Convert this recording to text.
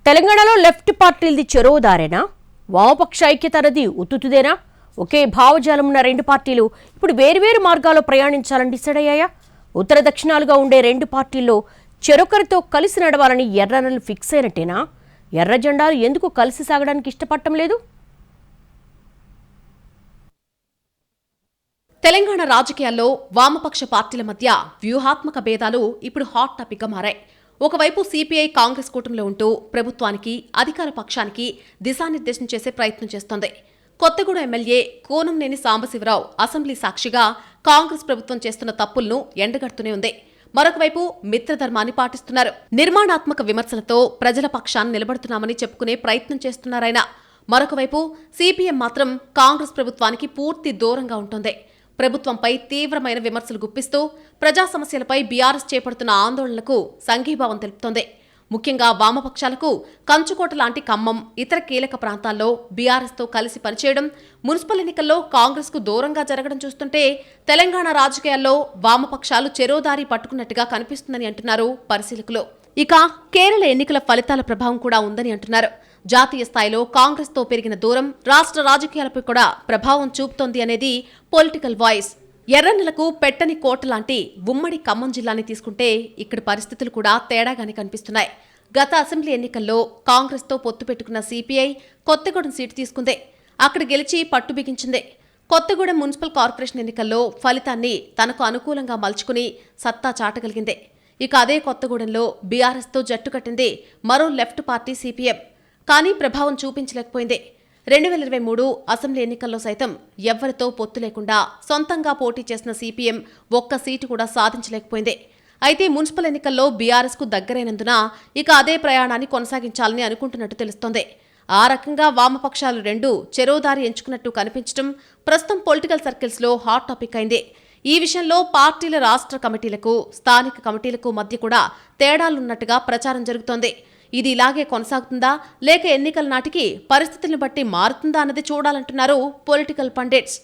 తెలంగాణలో లెఫ్ట్ పార్టీలది చెరోదారేనా? వామపక్ష ఐక్యతనది ఉత్తుతుదేనా? ఒకే భావజాలం ఉన్న రెండు పార్టీలు ఇప్పుడు వేరువేరు మార్గాల్లో ప్రయాణించాలని డిసైడ్ అయ్యాయా? ఉత్తర దక్షిణాలుగా ఉండే రెండు పార్టీల్లో చెరొకరితో కలిసి నడవాలని ఎర్రనలు ఫిక్స్ అయినట్టేనా? ఎర్ర జెండాలు ఎందుకు కలిసి సాగడానికి ఇష్టపడటం లేదు? తెలంగాణ రాజకీయాల్లో వామపక్ష పార్టీల మధ్య వ్యూహాత్మక భేదాలు ఇప్పుడు హాట్ టాపిక్గా మారాయి. ఒకవైపు సిపిఐ కాంగ్రెస్ కూటమిలో ఉంటూ ప్రభుత్వానికి, అధికార పక్షానికి దిశానిర్దేశం చేసే ప్రయత్నం చేస్తోంది. కొత్తగూడెం ఎమ్మెల్యే కూనంనేని సాంబశివరావు అసెంబ్లీ సాక్షిగా కాంగ్రెస్ ప్రభుత్వం చేస్తున్న తప్పులను ఎండగడుతూనే ఉంది. మరొకవైపు మిత్రధర్మాన్ని పాటిస్తున్నారు. నిర్మాణాత్మక విమర్శలతో ప్రజల పక్షాన్ని నిలబడుతున్నామని చెప్పుకునే ప్రయత్నం చేస్తున్నారాయన. మరొకవైపు సిపిఎం మాత్రం కాంగ్రెస్ ప్రభుత్వానికి పూర్తి దూరంగా ఉంటోంది. ప్రభుత్వంపై తీవ్రమైన విమర్శలు గుప్పిస్తూ ప్రజా సమస్యలపై బీఆర్ఎస్ చేపడుతున్న ఆందోళనలకు సంఘీభావం తెలుపుతోంది. ముఖ్యంగా వామపక్షాలకు కంచుకోట లాంటి ఖమ్మం, ఇతర కీలక ప్రాంతాల్లో బీఆర్ఎస్తో కలిసి పనిచేయడం, మున్సిపల్ ఎన్నికల్లో కాంగ్రెస్కు దూరంగా జరగడం చూస్తుంటే తెలంగాణ రాజకీయాల్లో వామపక్షాలు చెరోదారి పట్టుకున్నట్టుగా కనిపిస్తుందని అంటున్నారు పరిశీలకులు. ఇక కేరళ ఎన్నికల ఫలితాల ప్రభావం కూడా ఉందని అంటున్నారు. జాతీయ స్థాయిలో కాంగ్రెస్తో పెరిగిన దూరం రాష్ట్ర రాజకీయాలపై కూడా ప్రభావం చూపుతోంది అనేది పొలిటికల్ వాయిస్. ఎర్రన్నలకు పెట్టని కోట లాంటి ఉమ్మడి ఖమ్మం జిల్లాని తీసుకుంటే ఇక్కడ పరిస్థితులు కూడా తేడాగానే కనిపిస్తున్నాయి. గత అసెంబ్లీ ఎన్నికల్లో కాంగ్రెస్తో పొత్తు పెట్టుకున్న సిపిఐ కొత్తగూడెం సీటు తీసుకుంది. అక్కడ గెలిచి పట్టు బిగించింది. కొత్తగూడెం మున్సిపల్ కార్పొరేషన్ ఎన్నికల్లో ఫలితాన్ని తనకు అనుకూలంగా మలుచుకుని సత్తా చాటగలిగింది. ఇక అదే కొత్తగూడెంలో బీఆర్ఎస్తో జట్టు కట్టింది మరో లెఫ్ట్ పార్టీ సిపిఎం. కానీ ప్రభావం చూపించలేకపోయింది. 2023 అసెంబ్లీ ఎన్నికల్లో సైతం ఎవ్వరితో పొత్తు లేకుండా సొంతంగా పోటీ చేసిన సిపిఎం ఒక్క సీటు కూడా సాధించలేకపోయింది. అయితే మున్సిపల్ ఎన్నికల్లో బీఆర్ఎస్కు దగ్గరైనందున ఇక అదే ప్రయాణాన్ని కొనసాగించాలని అనుకుంటున్నట్టు తెలుస్తోంది. ఆ రకంగా వామపక్షాలు రెండు చెరోదారి ఎంచుకున్నట్టు కనిపించడం ప్రస్తుతం పొలిటికల్ సర్కిల్స్లో హాట్ టాపిక్ అయింది. ఈ విషయంలో పార్టీల రాష్ట్ర కమిటీలకు, స్థానిక కమిటీలకు మధ్య కూడా తేడాలున్నట్టుగా ప్రచారం జరుగుతోంది. ఇది ఇలాగే కొనసాగుతుందా, లేక ఎన్నికల నాటికి పరిస్థితులను బట్టి మారుతుందా అన్నది చూడాలంటున్నారు పొలిటికల్ పండిట్స్.